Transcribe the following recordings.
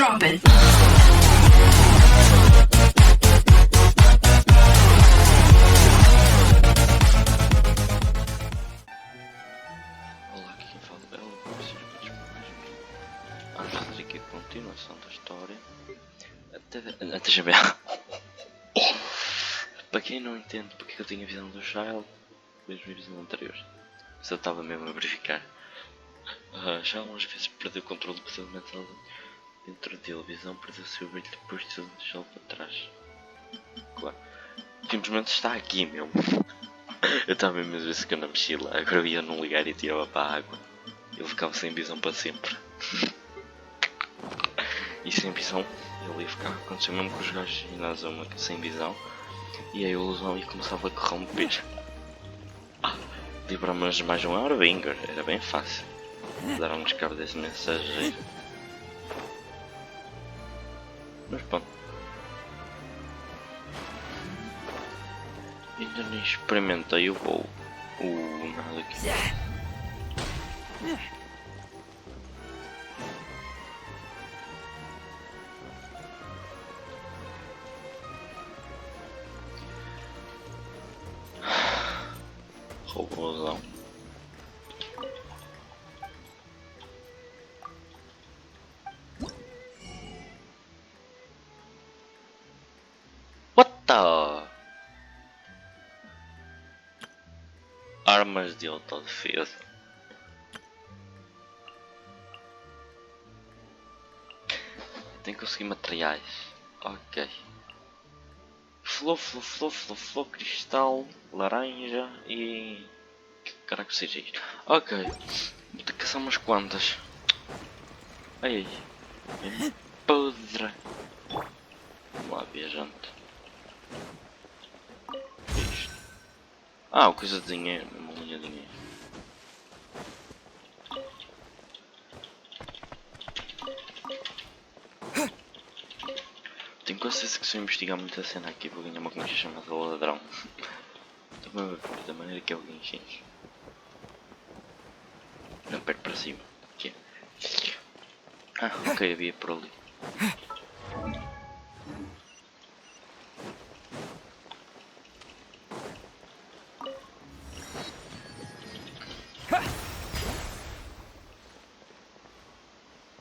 Drop it. Olá, aqui quem fala é o vamos fazer aqui a continuação da história. Deixa eu ver. Para quem não entende porque eu tinha a visão do Child, vejo a visão anterior. Só estava mesmo a verificar. Já algumas vezes perdeu o controle do pesadelo mental dentro dele. A visão perdeu o seu brilho depois de tudo deixá-lo para trás. Claro. Simplesmente está aqui, meu. Eu estava mesmo a ver se que eu na mochila. Agora eu ia não ligar e tirava para a água. Ele ficava sem visão para sempre. E sem visão, ele ia ficar. Aconteceu mesmo com os gajos na zona sem visão. E a ilusão ia começava a corromper. Livramos de mais um Arbinger, era bem fácil. Dar um descaro desse mensageiro. Mas pronto. Ainda nem experimentei o voo. O nada aqui. Robôzão. What the? Armas de autodefesa. Tem que conseguir materiais. Ok. Flor, cristal, laranja e... que caraca seja isto? Ok. Vou ter que caçar umas quantas. Ai. Podre. Vamos lá, viajante. O que é isto? Coisa de dinheiro. Uma linha de dinheiro. Tenho quase certeza que se eu investigar muito a cena aqui vou ganhar uma conquista chamada ladrão. Estou a ver da maneira que é o genshin. Não, perto para cima. Aqui. Ok, havia por ali.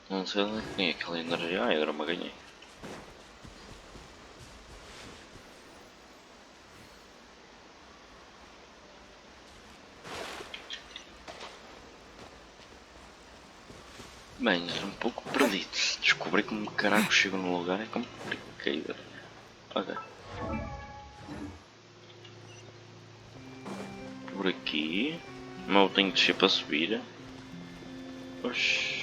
Não sei onde é que tem aquela energia. Era uma ganhei. Bem, estou um pouco perdido. Descobrir como caraca chego no lugar é complicado. Ok. Por aqui. Mas eu tenho que descer para subir. Oxi.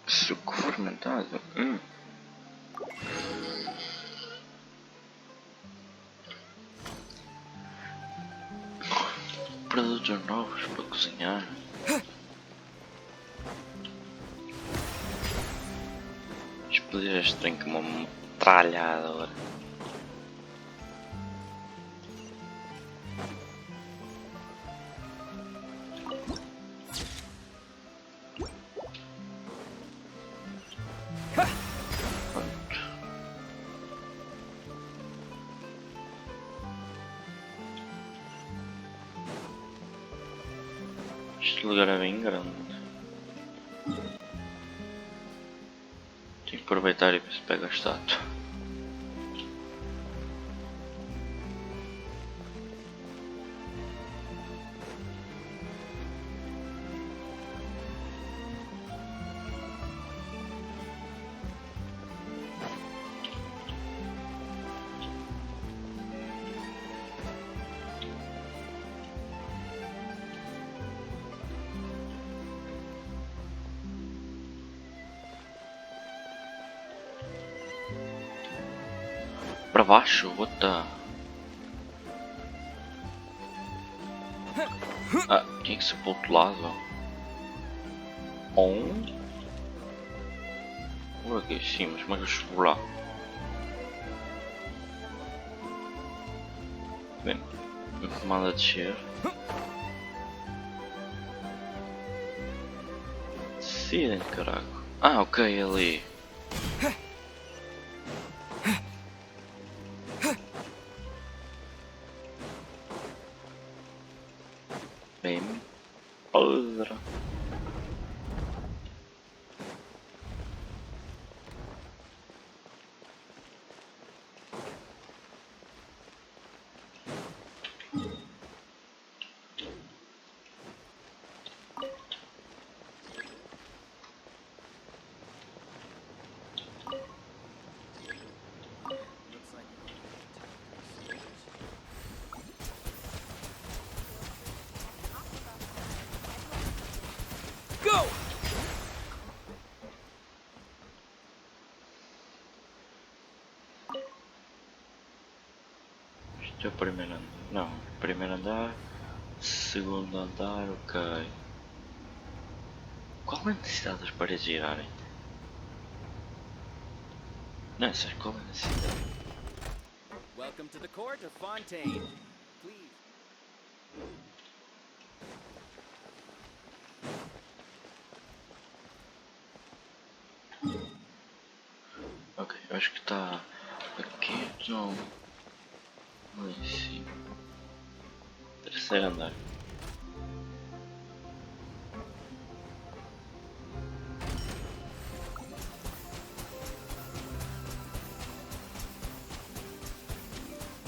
Suco fermentado. Produtos novos para cozinhar. Explodir este trem com uma metralhadora. Este lugar é bem grande. Tenho que aproveitar e ver se pega a estátua. para baixo? What the... Ah, tinha que ser para o outro lado. Por aqui, sim, mas como é que eu chego lá? Bem, me manda descer. Decidem, caraca. Ah, ok, ali. Bem, outra. Isto é o primeiro andar. Não, primeiro andar. Segundo andar, ok. Qual é a necessidade das paredes girarem? Não, sei qual é a necessidade. Welcome to the court of Fontaine. Please. Ok, eu acho que está aqui, não. Lá em cima. Terceiro andar.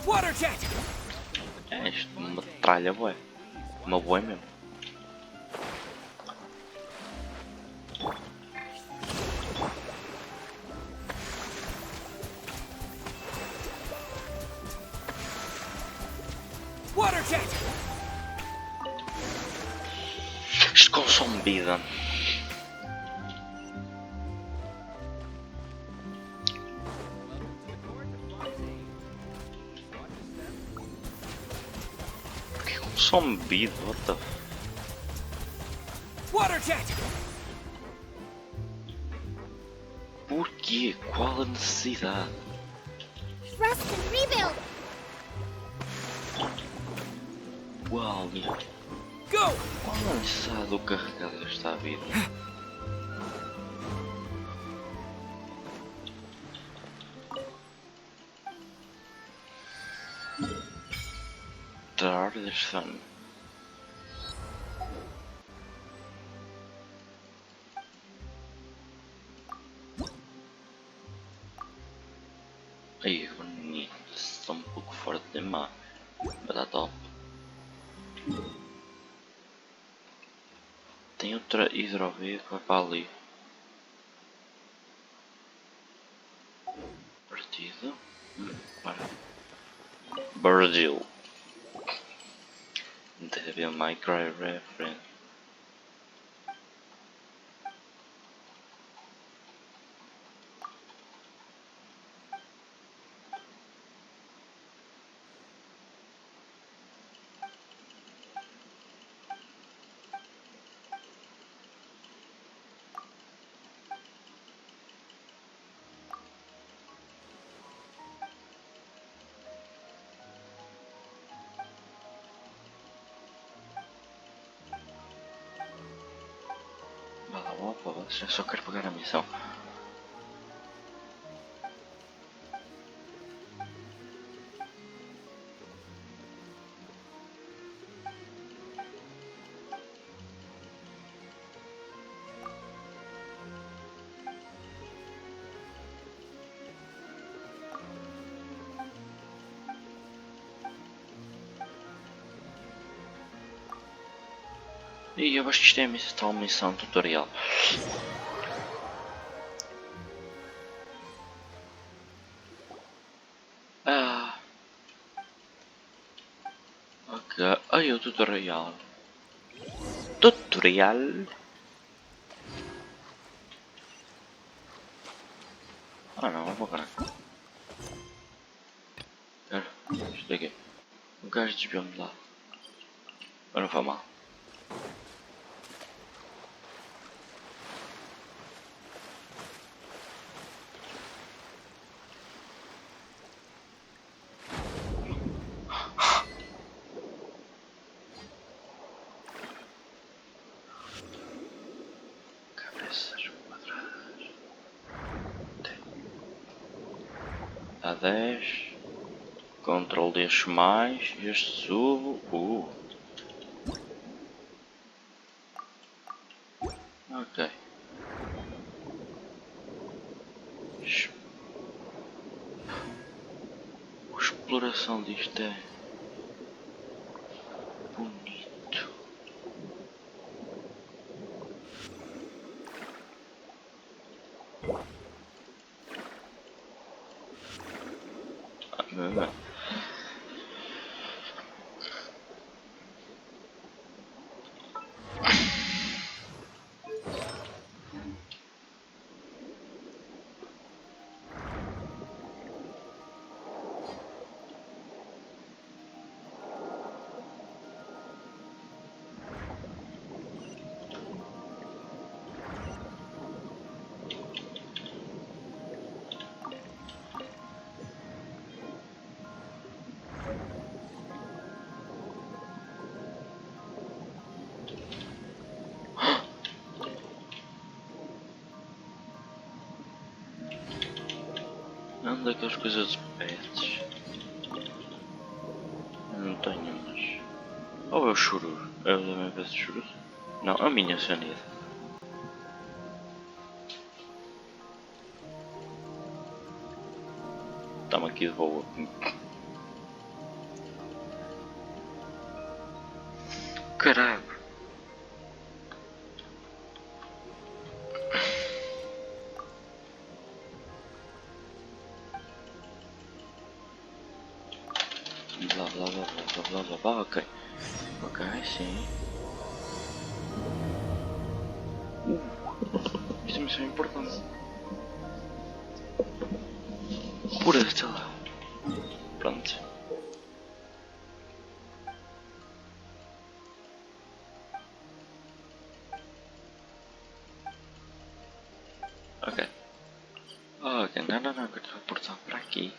Water jet! É isto, uma tralha bué. Uma bué mesmo. Water jet! Isto consome vida. Porque consome vida, what the... Water jet! Porquê? Qual a necessidade? Rest and rebuild! Uau, Go! qual a necessidade do carregar desta vida? Tirar deste ano. Aí, bonito. Está um pouco forte demais. Mas está top. Tem outra hidrovia que vai para ali. Partida. Para. Brasil. Deve haver micro reference. Opa, eu só quero pegar a missão. E eu acho que isto é a tal missão tutorial. Ah, ok. Ai, o tutorial. Tutorial? Ah não, vou parar. Peguei. O gajo desviou-me de lá. Mas não foi mal. Cabeças quadradas. A 10. Ctrl deixo mais. Este subo. Ok. A exploração disto é bonito. Meu. Não daquelas coisas de pets. Não tenho, mas... Ou é o churro? É o da minha vez de churro? Não, a minha sanidade. Estamos aqui de boa. Caralho. Blá, ok. Ok, sim. Isto é missão importante. Pura-te lá. Pronto. Ok. Ok, não, que eu estou a portar para aqui.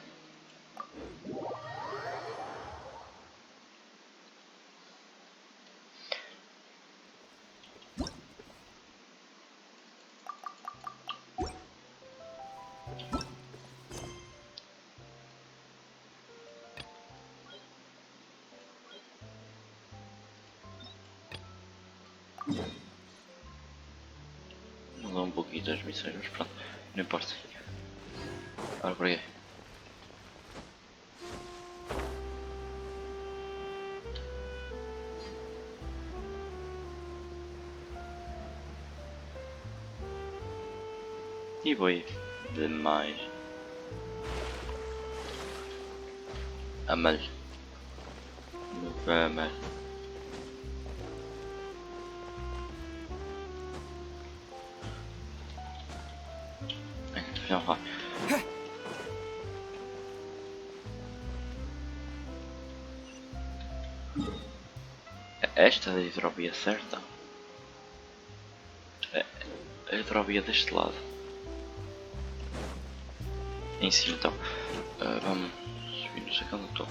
Mudou um pouquinho das missões, mas pronto, não importa. Ora, por aí. E foi demais. Amal. Não foi amal. Já vai. Esta é a hidrovia certa? É a hidrovia deste lado. Em cima então. Vamos subir, não sei onde estou.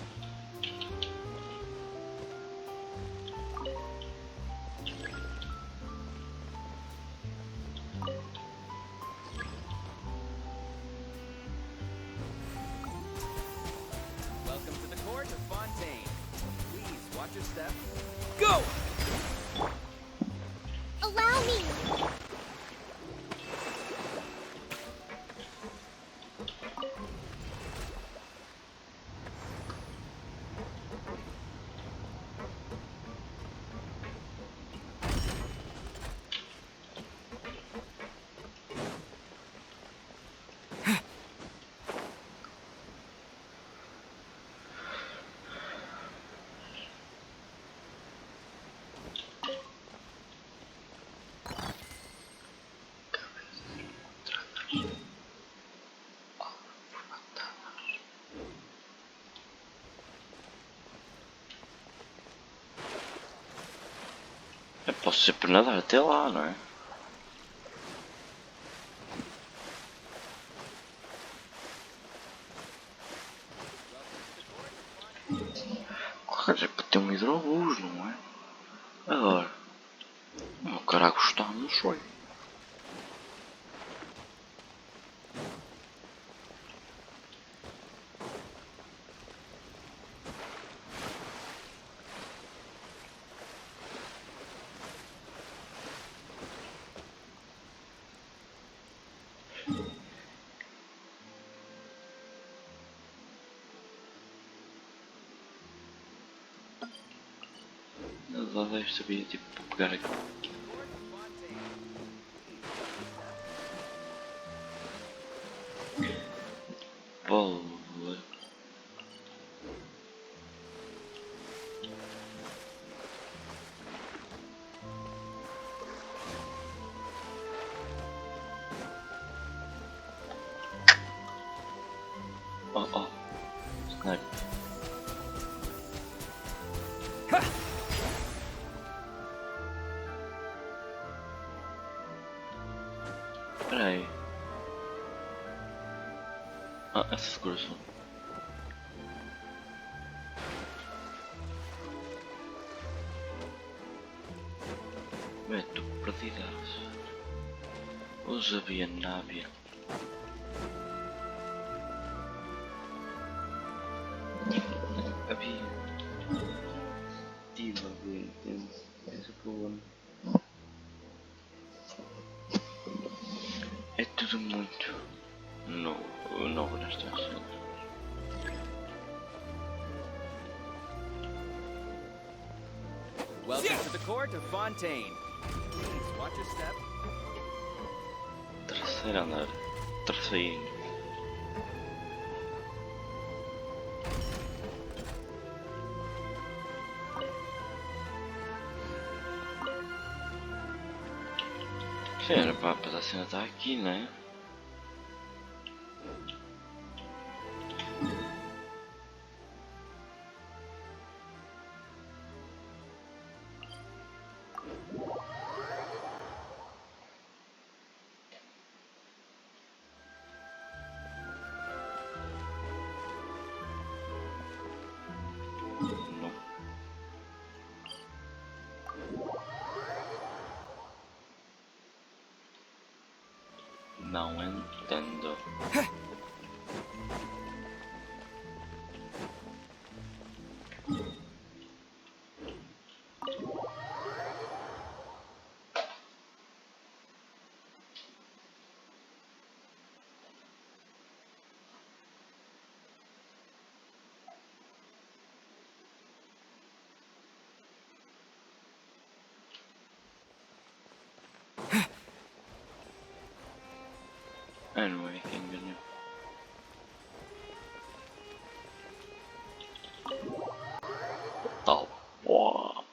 Welcome to the court of Fontaine. Please watch your step. Go! Allow me. posso sempre nadar até lá, não é? Quer dizer, para ter um hidrobus, não é? Agora, o meu cara gostar, não sei. Lá deve saber, tipo, pegar aqui. Bola. Oh, oh. Sniper. Espera aí. Ah, essa seguração. Meto perdidas. Usa via nábia. Havia. Tive a ver. Esse problema. É tudo muito novo nesta cena. Welcome to the court of Fontaine. Please watch your step. Terceiro andar. Terceiro. Sim, era para a cena estar aqui, não é? Não. Não entendo. Anyway, quem ganhou? Tal. Uau.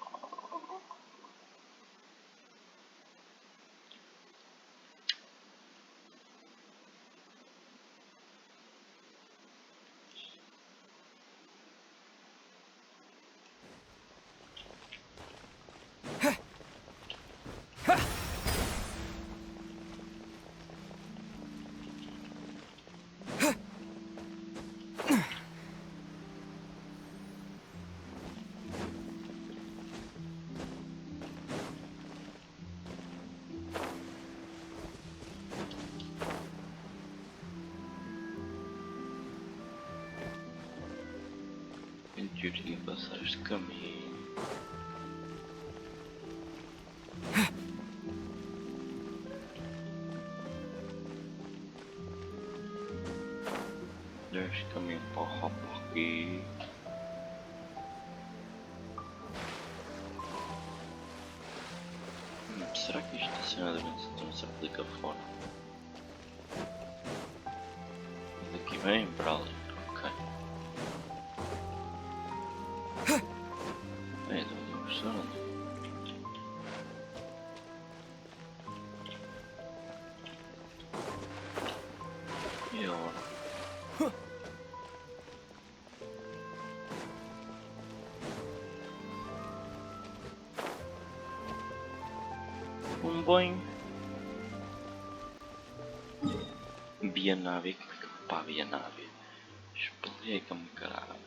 Em teoria passar este caminho. Este caminho para o roubo aqui. Será que isto sinceramente não se aplica fora? Daqui vem para ali. Ok. É, estou impressionante. E agora? bem. Via nave, como é que eu vou para a via nave? Explica-me, caralho.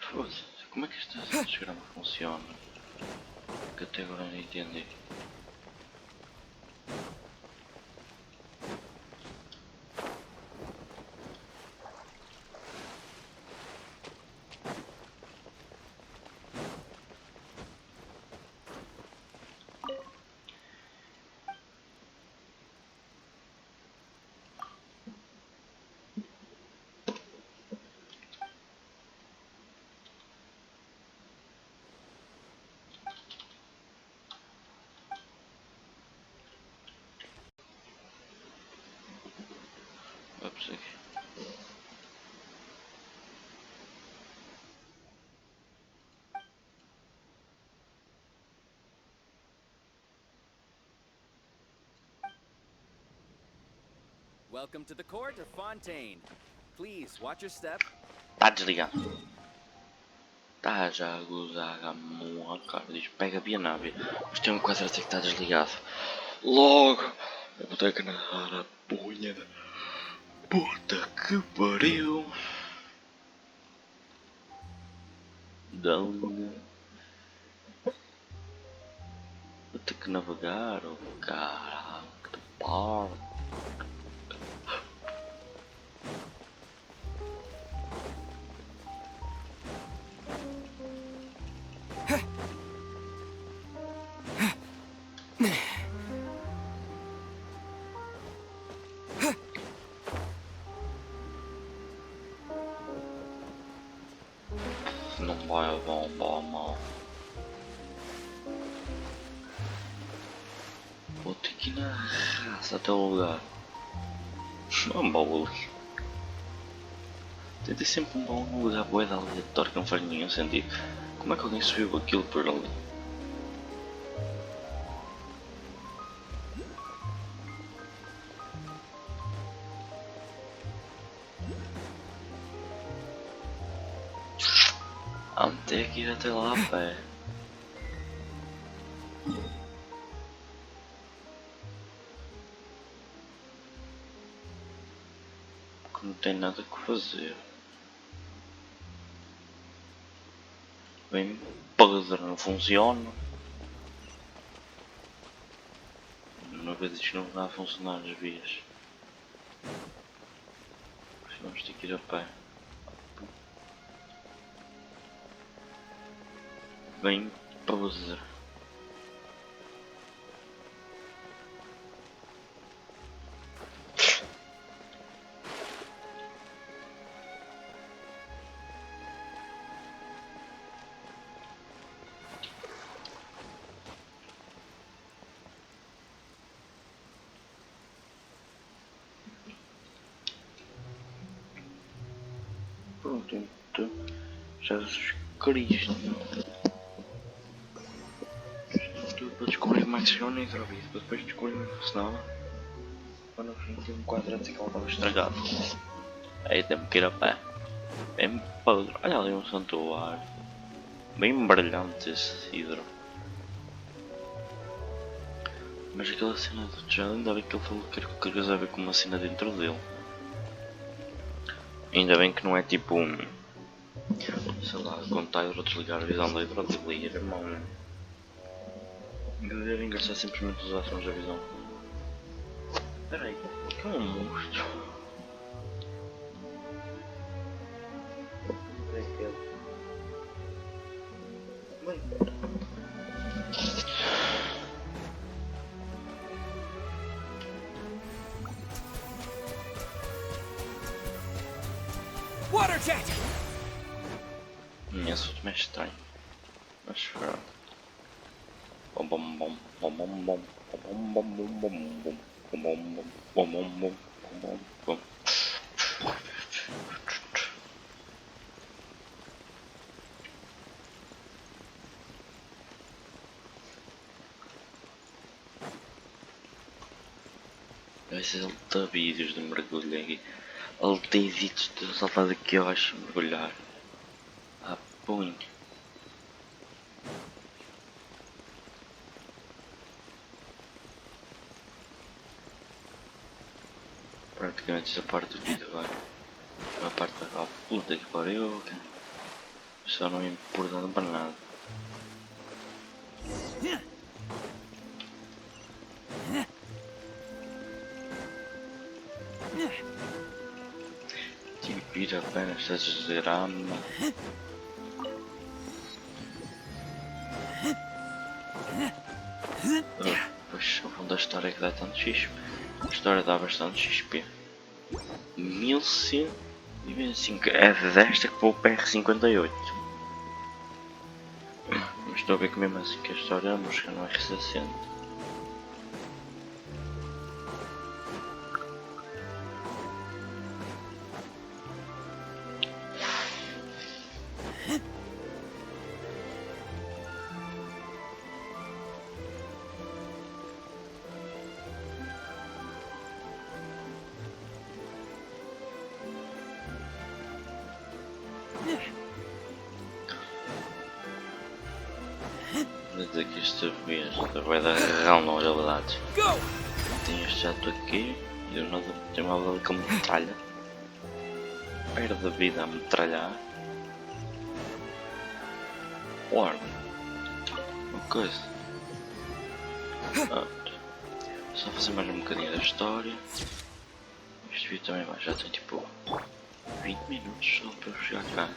Foda-se, como é que este desgrama funciona? Que até agora não entendi. Vamos aqui. Welcome to the court of Fontaine. Please watch your step. Tá desligado. Tá já a gozar a moa, cara. Diz, pega bem a nave. Mas tenho quase a certeza que está desligado. Logo! Eu vou ter que narrar a punha da puta que pariu. Da linha. Vou ter que navegar, oh caralho, que parte. Não vai bom, mal. Vou ter que ir na raça até o lugar. Não baú. Tem sempre um baú no lugar boeda aleatório que não faz nenhum sentido. Como é que alguém subiu aquilo por ali? Ter que ir até lá a pé. Porque não tem nada que fazer. Bem podre, não funciona. Uma vez isto não vai funcionar as vias. Vamos ter que ir a pé. Bem podre. Pronto, então, Jesus Cristo. Tudo para descobrir como é que se chama nem outra vez, para depois descobrir como é que funcionava. Mas no fim tem um quadrado que ele estava estragado. Aí temos que ir a pé. Bem podre. Olha ali um santuário. Bem brilhante esse hidro. Mas aquela cena do John, ainda bem que ele falou que qualquer coisa a ver com uma cena dentro dele. Ainda bem que não é tipo um. Sei lá, contar ou desligar a visão da hidro, desligar, irmão. Deve engraçar simplesmente usar sons da visão. Espera aí, o que é um monstro? Water jet! Esse outro é estranho. Mas pronto. Bom bom bom bom bom bom bom bom bom bom bom bom bom bom bom bom bom bom. Mas ele dá vídeos de mergulho aqui. Ele tem vídeos de saltar daqui abaixo e mergulhar. Ah, põe. Praticamente essa parte do vídeo vai. A parte da puta que pariu. Só não é importante para nada. Tive que ir apenas a exagerar-me. Pois o fundo da história é que dá tanto XP. A história dá bastante XP. 1125. É desta que vou para R58. Mas estou a ver que mesmo assim que a história a música não é R60. Vou dizer que esta vez vai dar real na realidade. Tem este jato aqui e eu nada tem uma bala com metralha. Perde a vida a metralhar. Ora, uma coisa. Só fazer mais um bocadinho da história. Este vídeo também vai, já tem tipo 20 minutos só para eu chegar cá.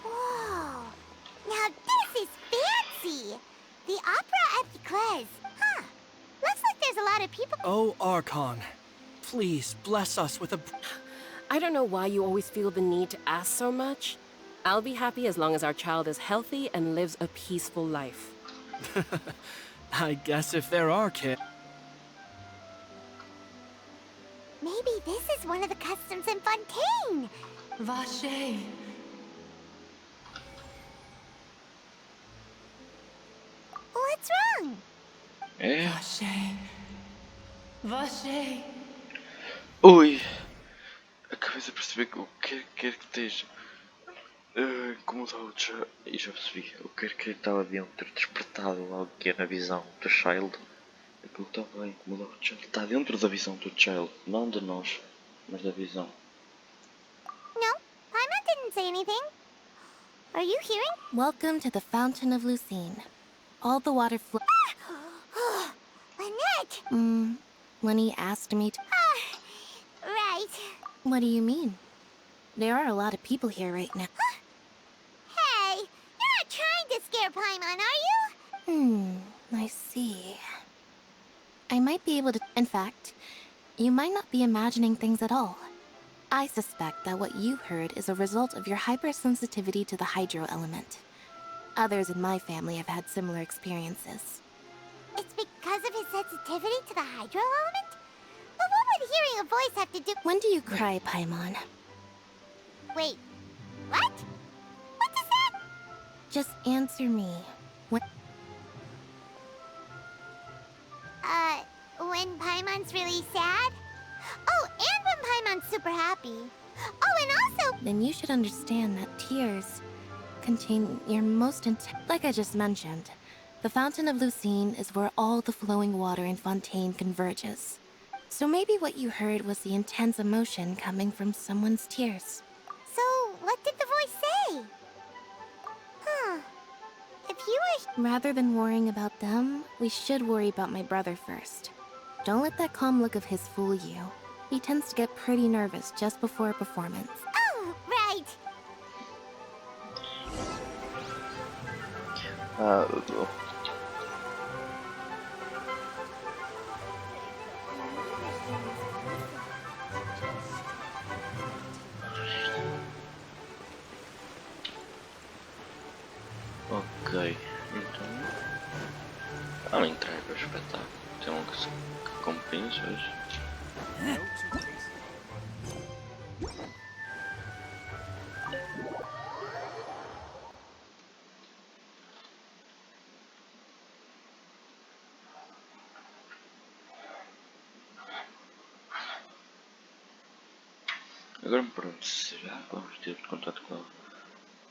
Whoa! Now this is fancy! The opera at the Cles. Huh. Looks like there's a lot of people. Oh, Archon, please bless us with a... I don't know why you always feel the need to ask so much. I'll be happy as long as our child is healthy and lives a peaceful life. I guess if there are kids... Maybe this is one of the customs in Fontaine. Vache. What's wrong? É? Vache. Vache. Ui! Acabei de perceber que o que quer que esteja incomodado já. E já percebi. O que quer que estava dentro, despertado logo que é na visão do Child. Aquilo estava incomodado já. Ele está dentro da visão do Child, não de nós, mas da visão. No, Paimon didn't say anything. Are you hearing? Welcome to the Fountain of Lucine. All the water flow. Lynette! Lenny asked me to. Right. What do you mean? There are a lot of people here right now. Hey, you're not trying to scare Paimon, are you? I see. I might be able to. In fact, you might not be imagining things at all. I suspect that what you heard is a result of your hypersensitivity to the hydro element. Others in my family have had similar experiences. It's because of his sensitivity to the hydro element? But what would hearing a voice have to do? When do you cry, Paimon? Wait, what? What does that? Just answer me. When Paimon's really sad? Oh, and when Paimon's super happy. Oh, and also... Then you should understand that tears contain your most intense... Like I just mentioned, the Fountain of Lucine is where all the flowing water in Fontaine converges. So maybe what you heard was the intense emotion coming from someone's tears. So, what did the voice say? Huh. If you were... Rather than worrying about them, we should worry about my brother first. Don't let that calm look of his fool you. He tends to get pretty nervous just before a performance. Oh, right. Ok, então. Ela entrega o espetáculo. Tem uma coisa que compensa hoje. Agora me pergunto se já vamos ter contato com ela.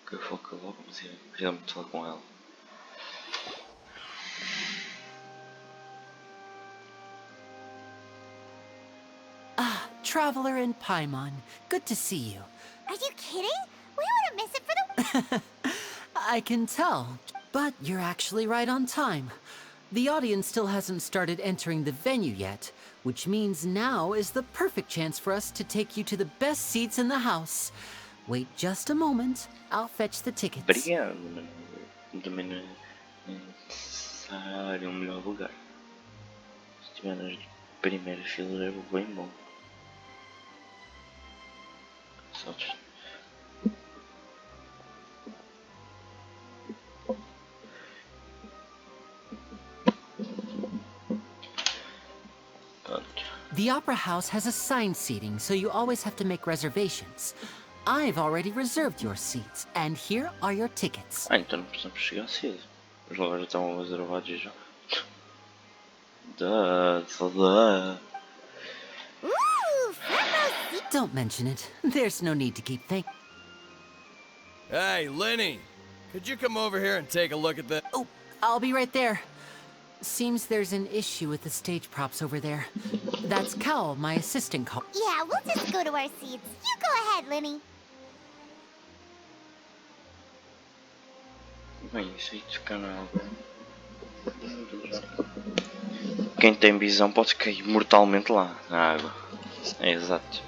Que eu foco logo, mas eu realmente falar com ela. Ah, Traveler and Paimon, good to see you. Are you kidding? We wouldn't miss it for the... I can tell, but you're actually right on time. The audience still hasn't started entering the venue yet, which means now is the perfect chance for us to take you to the best seats in the house. Wait just a moment, I'll fetch the tickets. Obrigado, mas também não é necessário um melhor lugar. Se estiver nas primeiras filas é bem bom. Só The Opera House has assigned seating, so you always have to make reservations. I've already reserved your seats, and here are your tickets. então não precisamos chegar cedo. Os lugares estão reservados já. Dá. Ooh, front row seat. Don't mention it. There's no need to keep thinking. Hey, Lenny! Could you come over here and take a look at that? Oh, I'll be right there. Seems there's an issue with the stage props over there. That's Cal, my assistant call. Yeah, we'll just go to our seats. You go ahead, Lenny. Bem, isso aí de canal. Quem tem visão pode cair mortalmente lá na água. É exato.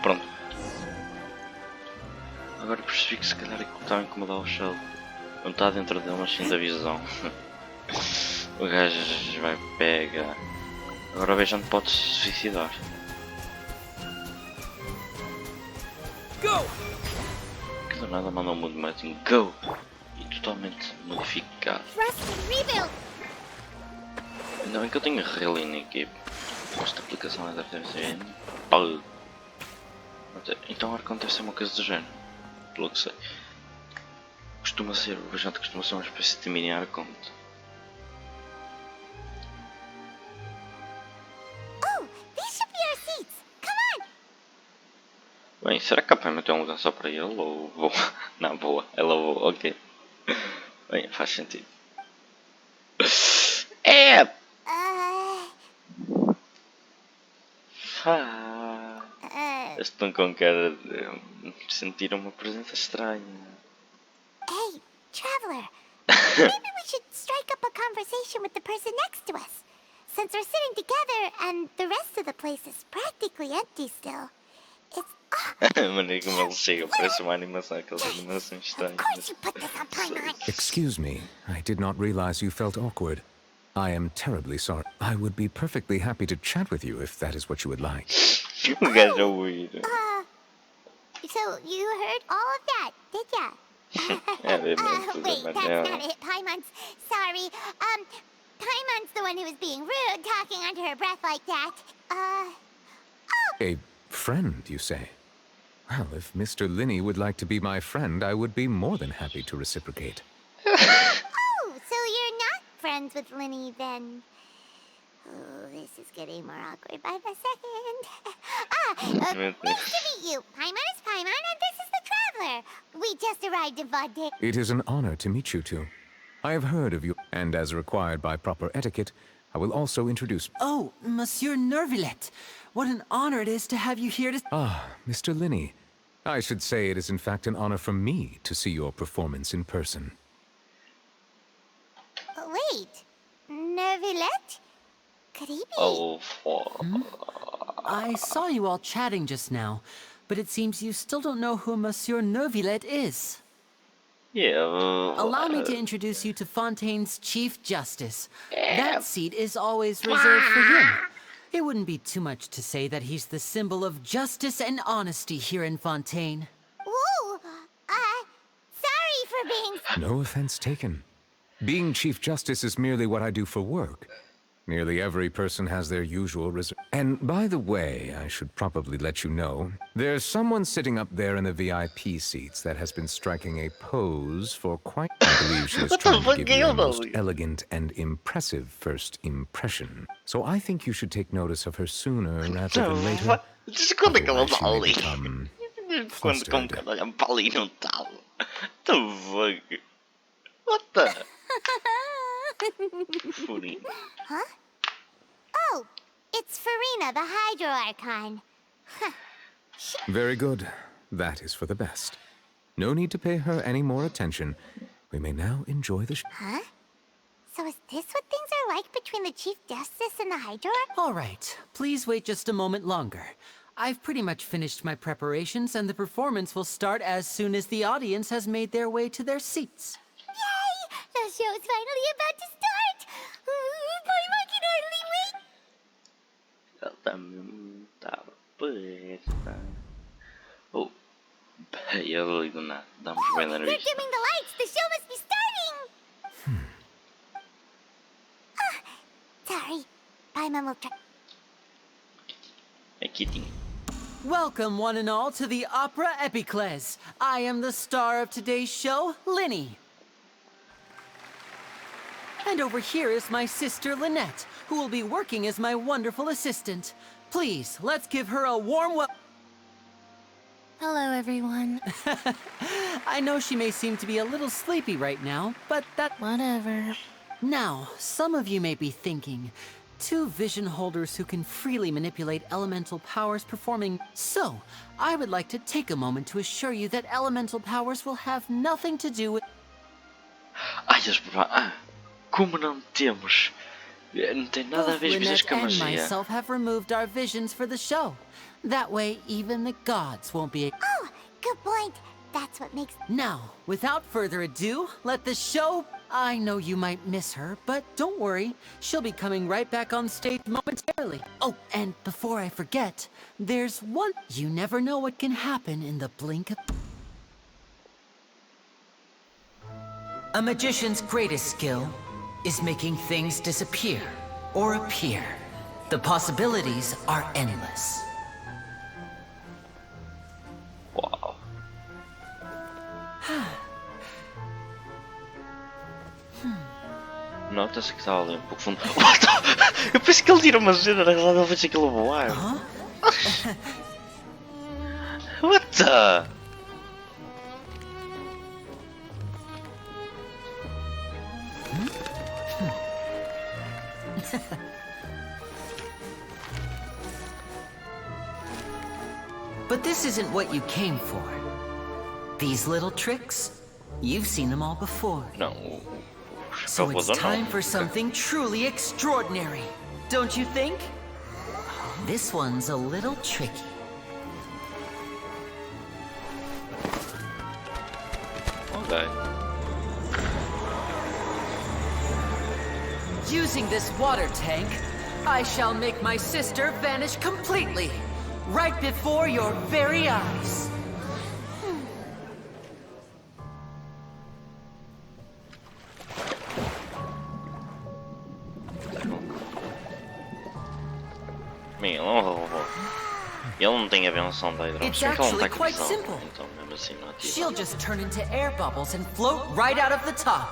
Pronto. Agora percebi que se calhar aquilo estava a incomodar o Shell. Não está dentro dele, mas sim da visão. O gajo vai pegar. Agora veja onde pode se suicidar. Go! Que do nada manda um mundo matching go! E totalmente modificado. Thrust and rebuild. Ainda bem que eu tenho Rally na equipe. Esta aplicação deve ser pau. Então agora deve ser uma coisa do género. Pelo que sei. Costuma ser, o Vajante costuma ser uma espécie de mini Arconte. Oh, these should be our seats. Come on. Bem, será que a Pema tem um lugar só para ele ou vou? Não, boa, ela voa, ok. Bem, faz sentido. É! Estão com cara de sentir uma presença estranha. Hey, Traveler. Maybe we should strike up a conversation with the person next to us. Since we're sitting together and the rest of the place is practically empty still. It's... A maneira como ele chega parece uma animação, aquelas animações Of estranhas. course you put this on Paimon. Excuse me, I did not realize you felt awkward. I am terribly sorry. I would be perfectly happy to chat with you if that is what you would like. O gajo a ouvir. So you heard all of that, did ya? Wait, that's not it. Paimon's sorry. Paimon's the one who was being rude, talking under her breath like that. A friend, you say? Well, if Mr. Linney would like to be my friend, I would be more than happy to reciprocate. Oh, so you're not friends with Linny then? Oh, this is getting more awkward by the second. Nice to meet you. Paimon is Paimon, and this is the Traveler. We just arrived in Vaude. It is an honor to meet you two. I have heard of you, and as required by proper etiquette, I will also introduce... Oh, Monsieur Nervillet. What an honor it is to have you here to... Ah, Mr. Linney. I should say it is in fact an honor for me to see your performance in person. Wait, Nervillet? Could he be? Oh, I saw you all chatting just now, but it seems you still don't know who Monsieur Nervillet is. yeah. Allow me to introduce you to Fontaine's Chief Justice. That seat is always reserved for him. It wouldn't be too much to say that he's the symbol of justice and honesty here in Fontaine. Ooh, sorry for being... No offense taken. Being Chief Justice is merely what I do for work. Nearly every person has their usual And by the way, I should probably let you know, there's someone sitting up there in the VIP seats that has been striking a pose for quite... I believe she was trying to give you a most elegant and impressive first impression. So I think you should take notice of her sooner rather than later. Desde quando é que ela Otherwise, está she may ali? become Desde quando como que flustered. ela olha para ali e não está? Tão vago. What the? Funny. Huh? Oh, it's Farina, the Hydro Archon. Very good. That is for the best. No need to pay her any more attention. We may now enjoy the Huh? So is this what things are like between the Chief Justice and the Hydro Archon? All right, please wait just a moment longer. I've pretty much finished my preparations, and the performance will start as soon as the audience has made their way to their seats. Yay! The show's finally about to start! I can hardly wait! Ela está mesmo. Estava presa. Oh. E ali do nada. Damos bem na They're nariz. dimming the lights! The show must be starting! Sorry. Bye, Memo. Aqui tinha. Welcome, one and all, to the Opera Epicles. I am the star of today's show, Linny. And over here is my sister, Lynette, who will be working as my wonderful assistant. Please, let's give her a warm welcome. Hello, everyone. I know she may seem to be a little sleepy right now, but that... Whatever. Now, some of you may be thinking, two vision holders who can freely manipulate elemental powers performing... So, I would like to take a moment to assure you that elemental powers will have nothing to do with... Ai, como não temos? Não tem nada a Both ver visões Lynette com a and magia. myself have removed our visions for the show. That way, even the gods won't be... Oh, good point. That's what makes... Now, without further ado, let the show... I know you might miss her, but don't worry. She'll be coming right back on stage momentarily. Oh, and before I forget, there's one... You never know what can happen in the blink of... A magician's greatest skill is making things disappear or appear. The possibilities are endless. Uau. Nota-se que estava ali um pouco fundo. Eu pensei que ele tira uma cena, na realidade eu pensei que ele voar. What the? But this isn't what you came for. These little tricks, you've seen them all before. Não, So it's não. time for something truly extraordinary, don't you think? This one's a little tricky. Ok. Using this water tank, I shall make my sister vanish completely, right before your very eyes. Ele não tem a benção da hidrão. It's Só que ele não actually está com quite visão. simple. Então mesmo assim não ativa. She'll just turn into air bubbles and float right out of the top.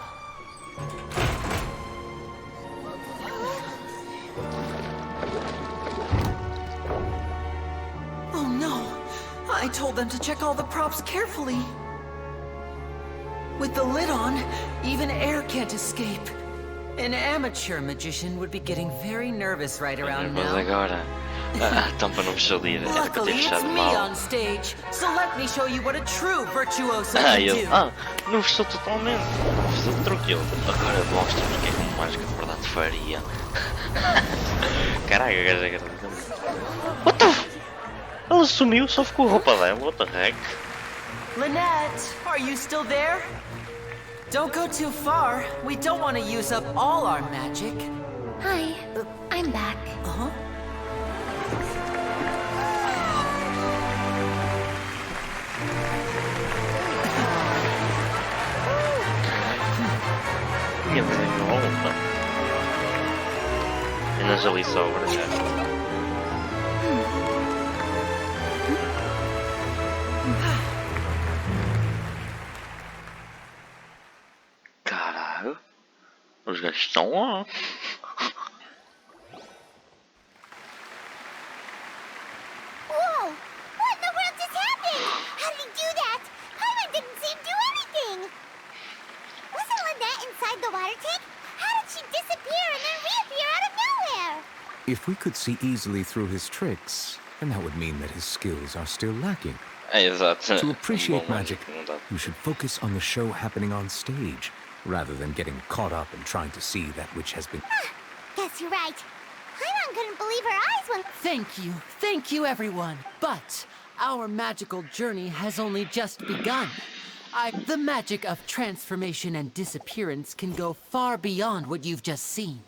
Oh no! I told them to check all the props carefully. With the lid on, even air can't escape. An amateur magician would be getting very nervous right around Mas now. agora a tampa não fechou de ir. Era para ter Luckily, it's fechado me mal. on stage, so let me show you what a true virtuoso Ah, can ele. do. Não fechou totalmente. Fechou tranquilo. Agora mostra-me o que é que uma mágica de verdade faria. Caraca, what the f... Ela sumiu, só ficou a roupa dela. What the heck? Lynette, are you still there? Don't go too far. We don't want to use up all our magic. Hi, I'm back. Uh-huh. Minha mãe não volta. E nas ali sobra já. Caralho. Os gajos estão lá. Whoa! If we could see easily through his tricks, then that would mean that his skills are still lacking. Exato. To appreciate Bom magic, mágico, não dá. you should focus on the show happening on stage, rather than getting caught up in trying to see that which has been... Guess you're right. Paimon couldn't believe her eyes when... Thank you everyone. But our magical journey has only just begun. The magic of transformation and disappearance can go far beyond what you've just seen.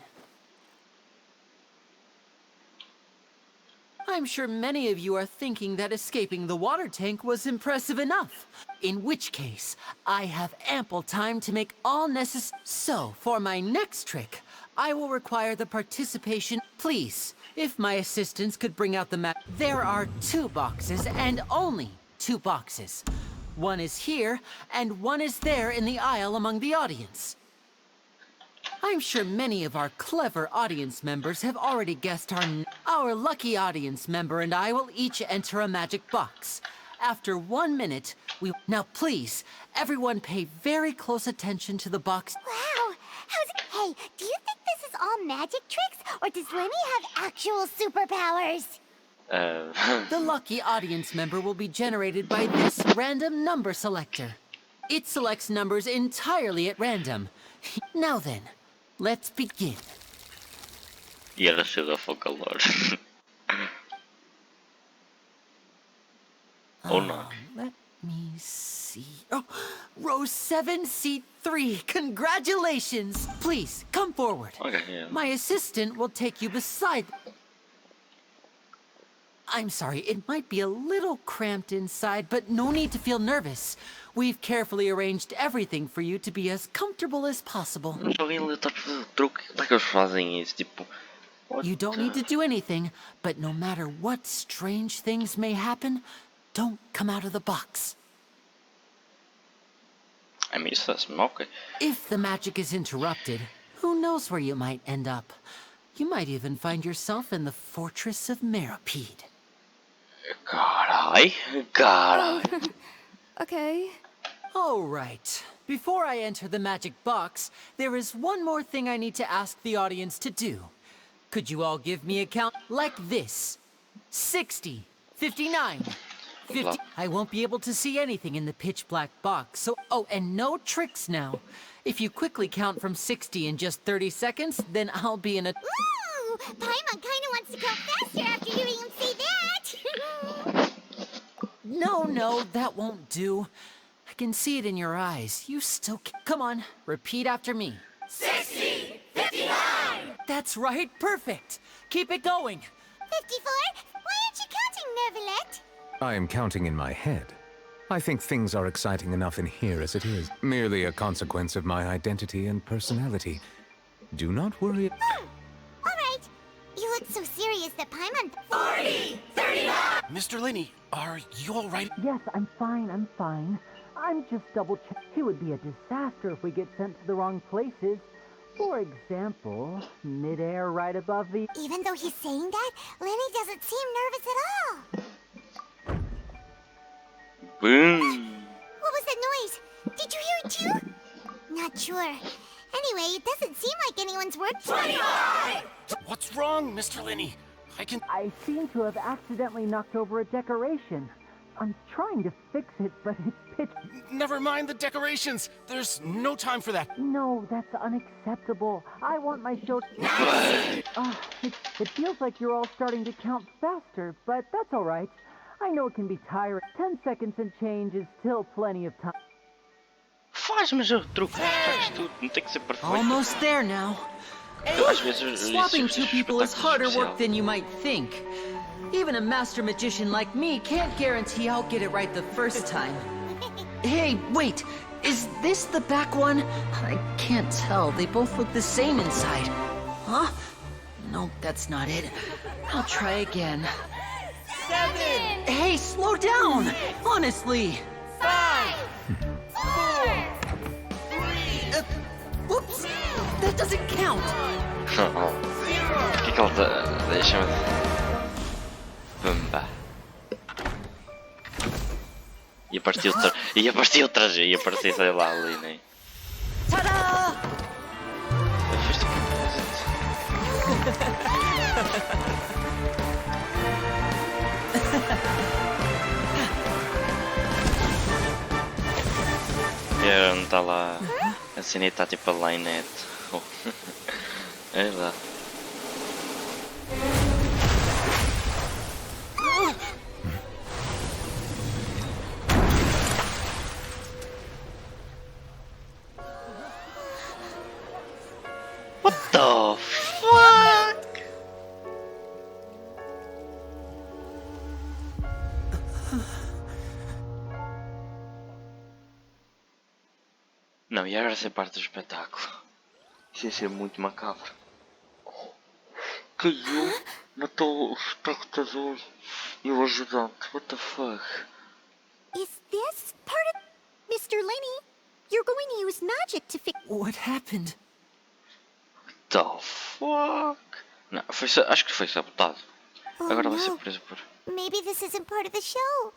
I'm sure many of you are thinking that escaping the water tank was impressive enough. In which case, I have ample time to make all necessary... So, for my next trick, I will require the participation... Please, if my assistants could bring out the map... There are 2 boxes, and only 2 boxes. One is here, and one is there in the aisle among the audience. I'm sure many of our clever audience members have already guessed our lucky audience member and I will each enter a magic box. After 1 minute, Now please, everyone pay very close attention to the box. Wow! Hey, do you think this is all magic tricks, or does Lenny have actual superpowers? The lucky audience member will be generated by this random number selector. It selects numbers entirely at random. Now then, let's begin. E era cedo a calor. Or not. Let me see. Oh, row 7, seat 3. Congratulations! Please, come forward. Okay, yeah. My assistant will take you beside... I'm sorry, it might be a little cramped inside, but no need to feel nervous. We've carefully arranged everything for you to be as comfortable as possible. Alguém ali está a fazer truque. Como é que eles fazem isso? Tipo... You don't need to do anything, but no matter what strange things may happen, don't come out of the box. I mean, that's okay. If the magic is interrupted, who knows where you might end up? You might even find yourself in the Fortress of Meropide. Carai. Okay. All right. Before I enter the magic box, there is one more thing I need to ask the audience to do. Could you all give me a count like this? 60, 59, 50. I won't be able to see anything in the pitch black box, so... Oh, and no tricks now. If you quickly count from 60 in just 30 seconds, then I'll be in a... Ooh! Paimon kinda wants to go faster after hearing him say that! No, that won't do. I can see it in your eyes. You still Come on, repeat after me. 60! 59! That's right, perfect. Keep it going. 54? Why aren't you counting, Nervalet? I am counting in my head. I think things are exciting enough in here as it is. Merely a consequence of my identity and personality. Do not worry. Alright. You look so serious that Paimon... 40! 39! Mr. Linney, are you all right? Yes, I'm fine. I'm just double-checking. It would be a disaster if we get sent to the wrong places. For example, mid-air right above the... Even though he's saying that, Lenny doesn't seem nervous at all. Boom. What was that noise? Did you hear it too? Not sure. Anyway, it doesn't seem like anyone's worked. 25! What's wrong, Mr. Linney? I seem to have accidentally knocked over a decoration. I'm trying to fix it, but it's pitch... Never mind the decorations. There's no time for that. No, that's unacceptable. I want my show... It feels like you're all starting to count faster, but that's all right. I know it can be tiring. 10 seconds and change is still plenty of time. Faz, mas o truque faz tudo. Não tem que ser perfeito. Almost there now. Às vezes Swapping 2 people is harder work especial. than you might think. Even a master magician like me can't guarantee I'll get it right the first time. Hey, wait! Is this the back one? I can't tell. They both look the same inside. Huh? No, that's not it. I'll try again. 7! Hey, slow down! Honestly! 5! 4! 3! Whoops! That doesn't count! O que ela tá... Deixa-me... Pumba. Ia aparecer outra G, ia aparecer, sei lá, ali, né? Ta-da! Fez-te um propósito. ver onde está lá. A cena está tipo a Lynette. Oh. É verdade. What the fuck? Não, e agora essa parte do espetáculo? Isso ia ser muito macabro. Caiu, matou o espectador e o ajudante. What the fuck? Is this part of... Mr. Lenny, you're going to use magic to fix... What happened? The fuck? Não, acho que foi sabotado. Oh, Agora vai ser no. preso por... Maybe this isn't part of the show.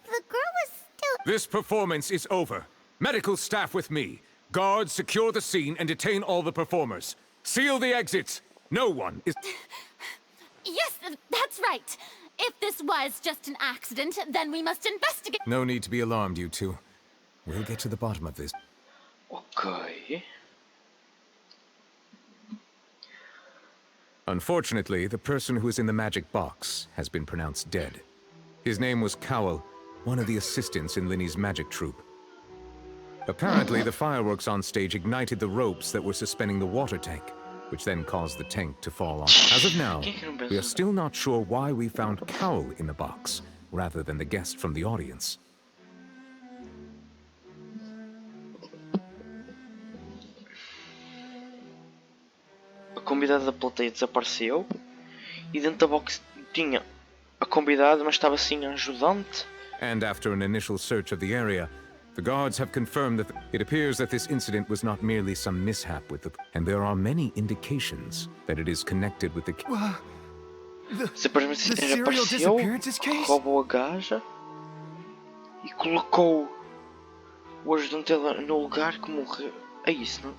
The girl was still... This performance is over. Medical staff with me. Guards, secure the scene and detain all the performers. Seal the exits. No one is... Yes, that's right. If this was just an accident, then we must investigate. No need to be alarmed, you two. We'll get to the bottom of this. Ok. Unfortunately, the person who is in the magic box has been pronounced dead. His name was Cowell, one of the assistants in Linny's magic troupe. Apparently, the fireworks on stage ignited the ropes that were suspending the water tank, which then caused the tank to fall off. As of now, we are still not sure why we found Cowell in the box, rather than the guest from the audience. A convidada da plateia desapareceu e dentro da box tinha a convidada, mas estava assim a ajudante. And after an initial search of the area, the guards have confirmed that it appears that this incident was not merely some mishap with the... And there are many indications that it is connected with the... Simplesmente apareceu, roubou a gaja e colocou o ajudante no lugar que morreu. É isso, não?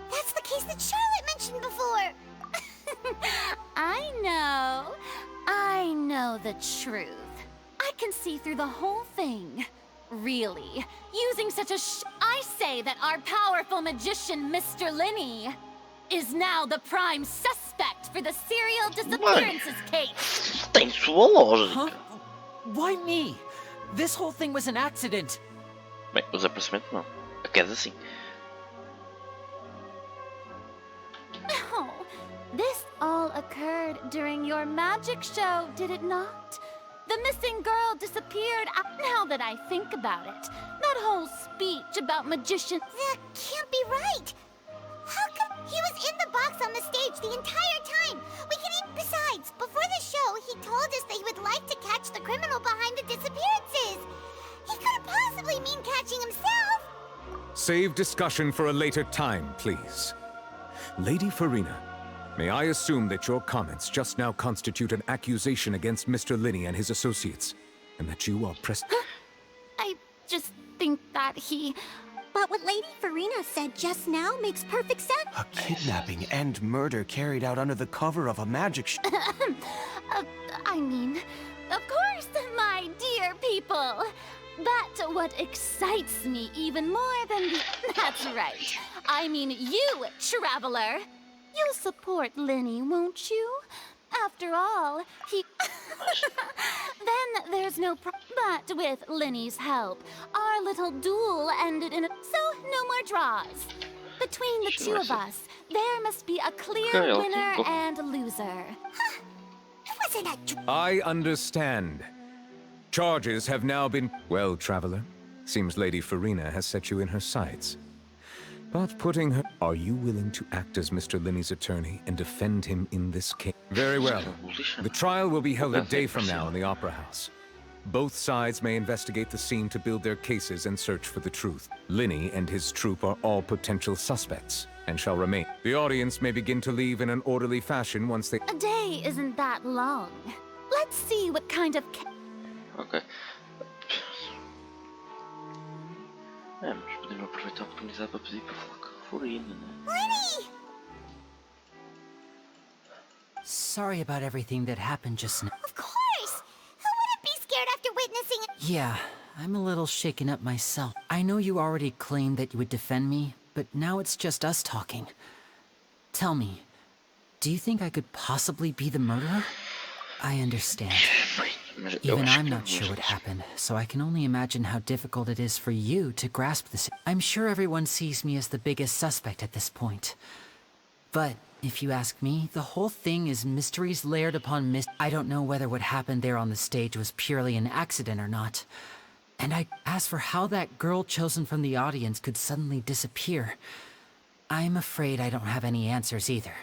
That's the case that Charlotte mentioned before. I know the truth. I can see through the whole thing. Really, using such a I say that our powerful magician, Mr. Linny, is now the prime suspect for the serial disappearances case. Tem sua lógica. Huh? Why me? This whole thing was an accident. Bem, o desaparecimento não. A queda sim. Oh, this all occurred during your magic show, did it not? The missing girl disappeared. Now that I think about it, that whole speech about magician... That can't be right. How come he was in the box on the stage the entire time? Besides, before the show, he told us that he would like to catch the criminal behind the disappearances. He couldn't possibly mean catching himself. Save discussion for a later time, please. Lady Farina, may I assume that your comments just now constitute an accusation against Mr. Linny and his associates, and that you are I just think that he... But what Lady Farina said just now makes perfect sense. A kidnapping and murder carried out under the cover of a magic show. I mean, of course, my dear people. But what excites me even more than the... That's right. I mean you, traveler. You'll support Linny, won't you? After all, he... Then there's no But with Linny's help, our little duel ended in a... So, no more draws. Between the two of us, there must be a clear winner and loser. It wasn't a... I understand. Charges have now been... Well, traveler, seems Lady Farina has set you in her sights. But putting her... Are you willing to act as Mr. Linny's attorney and defend him in this case? Very well. The trial will be held a day from now in the Opera House. Both sides may investigate the scene to build their cases and search for the truth. Linny and his troupe are all potential suspects and shall remain. The audience may begin to leave in an orderly fashion once they... A day isn't that long. Let's see what kind of... Ok. É, mas podemos aproveitar a oportunidade para pedir para falar com a Farina, né? Lenny! Sorry about everything that happened just now. Of course! Who wouldn't be scared after witnessing it? Yeah, I'm a little shaken up myself. I know you already claimed that you would defend me, but now it's just us talking. Tell me, do you think I could possibly be the murderer? I understand. Even I'm not sure what happened, so I can only imagine how difficult it is for you to grasp this. I'm sure everyone sees me as the biggest suspect at this point. But if you ask me, the whole thing is mysteries layered upon mystery. I don't know whether what happened there on the stage was purely an accident or not. And as for how that girl chosen from the audience could suddenly disappear, I'm afraid I don't have any answers either.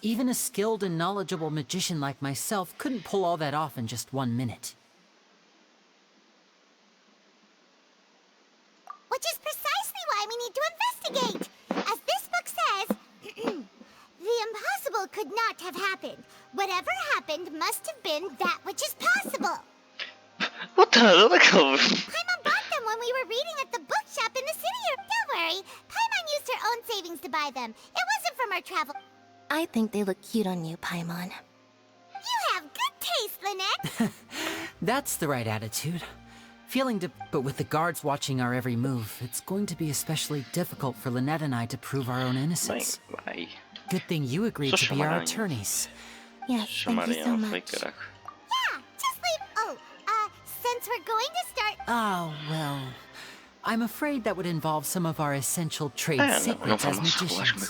Even a skilled and knowledgeable magician like myself couldn't pull all that off in just 1 minute. Which is precisely why we need to investigate. As this book says, the impossible could not have happened. Whatever happened must have been that which is possible. What the hell? Paimon bought them when we were reading at the bookshop in the city. Don't worry, Paimon used her own savings to buy them. It wasn't from our travel. I think they look cute on you, Paimon. You have good taste, Lynette. That's the right attitude. But with the guards watching our every move, it's going to be especially difficult for Lynette and I to prove our own innocence. Good thing you agreed to be our attorneys. Yes, thank you so much. Yeah, just leave. Oh, since we're going to start. Oh, well. I'm afraid that would involve some of our essential trade secrets as magicians.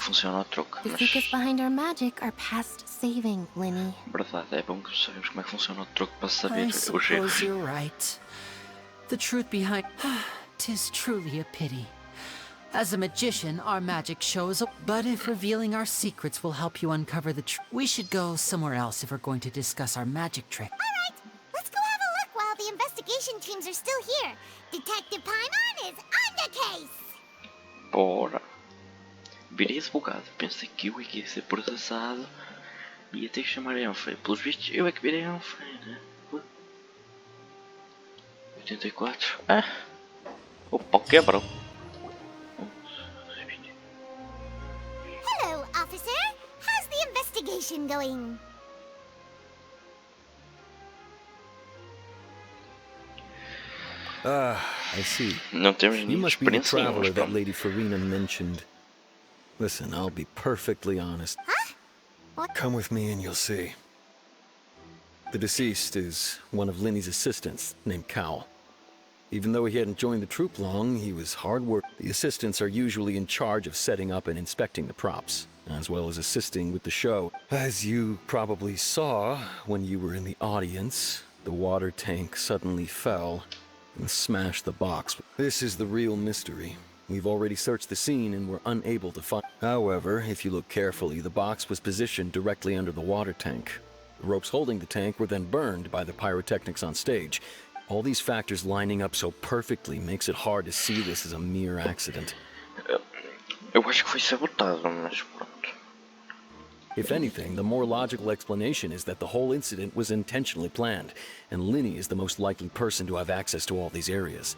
The secrets behind our magic are past saving, Linny. I suppose you're right. The truth behind... 'Tis truly a pity. As a magician, our magic shows... But if revealing our secrets will help you uncover the truth, we should go somewhere else if we're going to discuss our magic trick. Alright, let's go have a look while the investigation teams are still here. Detective Paimon is on the case! Bora. Virei advogado. Pensei que eu ia ser processado. Ia ter que chamar a Anfrey. Pelos vistos, eu é que virei a Anfrey, né? 84. Ah! O pau quebrou. Hello, officer. How's the investigation going? Ah, I see. Não temos You must be the experiência nenhuma, traveler mas that pronto. Lady Farina mentioned. Listen, I'll be perfectly honest. Huh? What? Come with me and you'll see. The deceased is one of Linny's assistants, named Cal. Even though he hadn't joined the troupe long, he was hard work. The assistants are usually in charge of setting up and inspecting the props, as well as assisting with the show. As you probably saw when you were in the audience, the water tank suddenly fell and smashed the box. This is the real mystery. We've already searched the scene and were unable to find... However, if you look carefully, the box was positioned directly under the water tank. The ropes holding the tank were then burned by the pyrotechnics on stage. All these factors lining up so perfectly makes it hard to see this as a mere accident. Eu acho que foi sabotado, mas pronto. If anything, the more logical explanation is that the whole incident was intentionally planned, and Linny is the most likely person to have access to all these areas.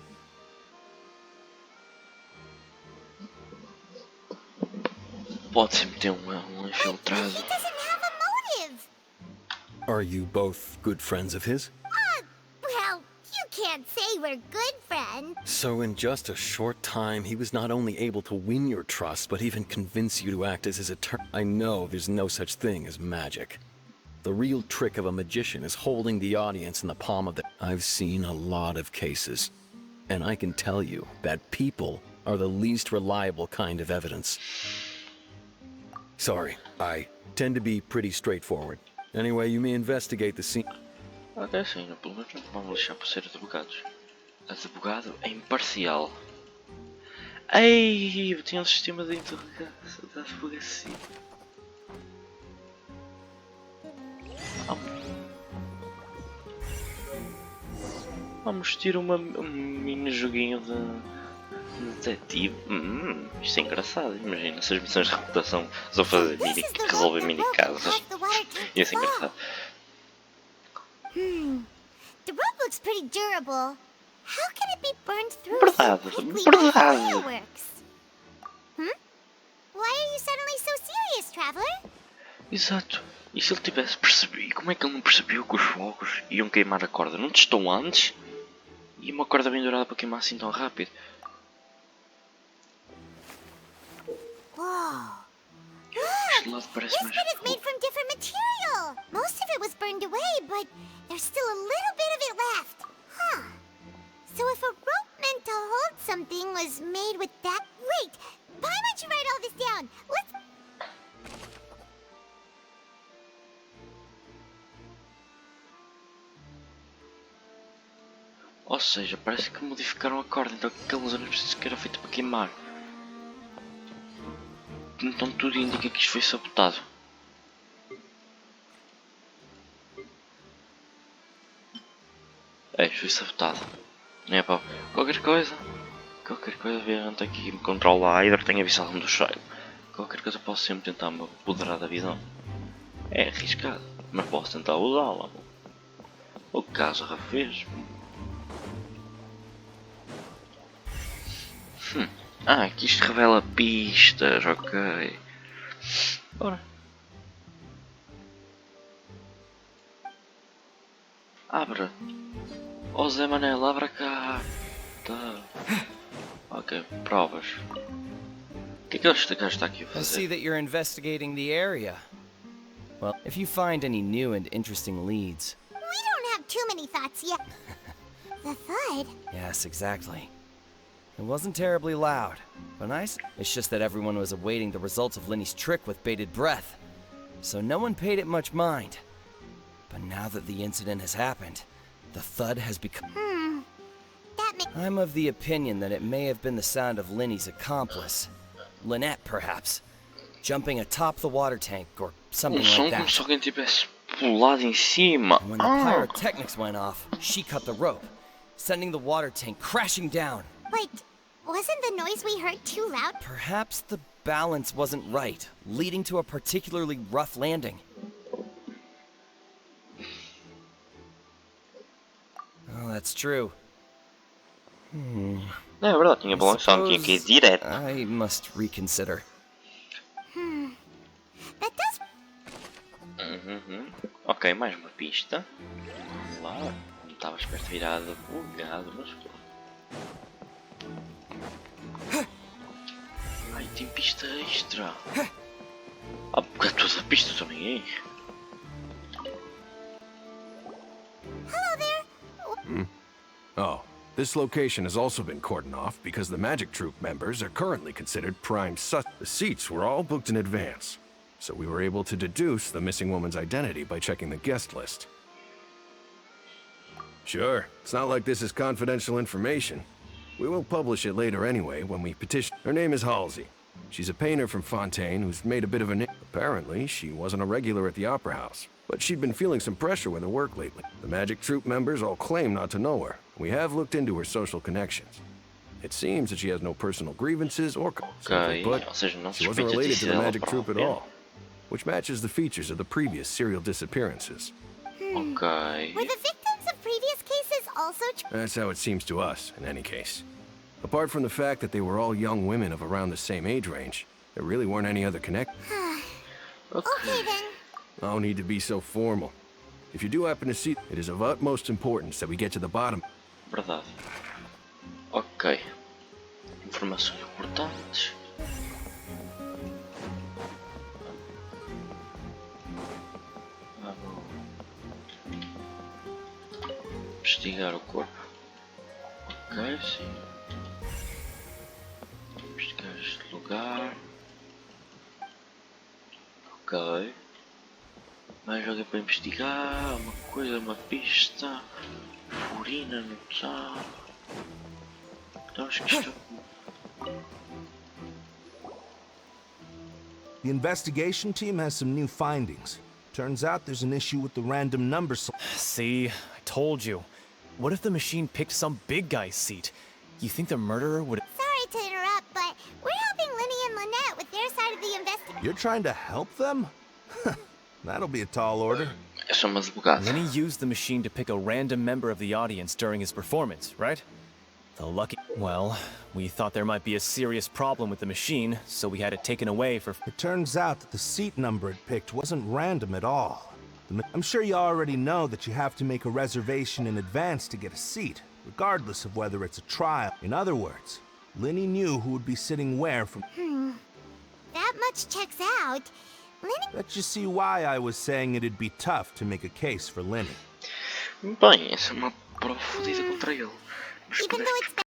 Pode sempre ter infiltrado. He doesn't have a motive. Are you both good friends of his? Well, you can't say we're good friends. So in just a short time, he was not only able to win your trust, but even convince you to act as his attorney. I know there's no such thing as magic. The real trick of a magician is holding the audience in the palm of the... I've seen a lot of cases, and I can tell you that people are the least reliable kind of evidence. Sorry, I tend to be pretty straightforward. Anyway, you may investigate the scene. Até assim, pelo menos não vamos deixar por ser advogados. Advogado é imparcial. Ei, eu tinha um sistema de advocacia. Vamos ter um mini joguinho de detetive. Isto é engraçado. Imagina essas missões de reputação só fazer resolver mini casos. Isso é engraçado. The rope looks pretty durable. How can it be burned through so quickly by fireworks? Why are you suddenly so serious, traveler? Exato. E se ele tivesse percebido? Como é que ele não percebeu que os fogos iam queimar a corda? Não testou antes? E uma corda bem dourada para queimar assim tão rápido. Whoa. Este Look! lado parece This mais... bit is made from different material. Most of it was burned away, but there's still a little bit of it left. Huh. So if a rope meant to hold something was made with that... Wait! Why don't you write all this down? Let's... Ou seja, parece que modificaram a corda, então aquelas não preciso que era feito para queimar. Então tudo indica que isto foi sabotado. É, isto foi sabotado. É pá, qualquer coisa, não tenho que me controlar, a Hydra tem avisado-me do cheiro. Qualquer coisa posso sempre tentar me apoderar da visão. É arriscado, mas posso tentar usá-la. O caso já fez. Ah, aqui isto revela pistas, ok. Ora. Abra. Oh Zé Manel, abra cá. Tá. Ok, provas. O que é que este gajo está aqui a I see fazer? that you're investigating the area. Well, if you find any new and interesting leads... We don't have too many thoughts yet. The thud? Yes, exactly. It wasn't terribly loud, but nice. It's just that everyone was awaiting the results of Lenny's trick with bated breath, so no one paid it much mind. But now that the incident has happened, the thud has become... That makes... I'm of the opinion that it may have been the sound of Lenny's accomplice. Lynette, perhaps. Jumping atop the water tank, or something som like como that. se alguém tivesse pulado em cima. And when the pyrotechnics went off, she cut the rope, sending the water tank crashing down. Wait, wasn't the noise we heard too loud? Perhaps the balance wasn't right, leading to a particularly rough landing. Oh, that's true. É verdade, tinha balançado, tinha que ir direto. I must reconsider. That does... Ok, mais uma pista. Vamos lá. Não estava esperto virado, bugado, mas... Ai, tem pista extra. Ah, bugado toda a pista também é. Hello there. Oh, this location has also been cordoned off because the Magic Troop members are currently considered prime sus. The seats were all booked in advance, so we were able to deduce the missing woman's identity by checking the guest list. Sure, it's not like this is confidential information. We will publish it later anyway when we petition. Her name is Halsey. She's a painter from Fontaine who's made a bit of a name. Apparently, she wasn't a regular at the Opera House, but she'd been feeling some pressure with her work lately. The Magic Troop members all claim not to know her. We have looked into her social connections. It seems that she has no personal grievances or... Simply put, she wasn't related to the Magic Troop at all, which matches the features of the previous serial disappearances. Ok. Were the victims of previous cases also... That's how it seems to us, in any case. Apart from the fact that they were all young women of around the same age range, there really weren't any other connect. Okay then. No need to be so formal. If you do happen to see, it is of utmost importance that we get to the bottom. Verdade. Ok. Informações importantes. Investigar o corpo. Ok, sim. Investigar este lugar. Ok. Mais alguém para investigar. Uma coisa, uma pista. Urina no chão. Então acho que isto... The investigation team has some new findings. Turns out there's an issue with the random number. See, I told you. What if the machine picked some big guy's seat? You think the murderer would... Sorry to interrupt, but we're helping Lenny and Lynette with their side of the investigation. You're trying to help them? That'll be a tall order. Lenny used the machine to pick a random member of the audience during his performance, right? The lucky... Well, we thought there might be a serious problem with the machine, so we had it taken away for... It turns out that the seat number it picked wasn't random at all. I'm sure you already know that you have to make a reservation in advance to get a seat, regardless of whether it's a trial. In other words, Linny knew who would be sitting where from... That much checks out. Linny... Let's just see why I was saying it'd be tough to make a case for Linny. Bem, essa é uma prova fodida contra ele. Mas Even though it's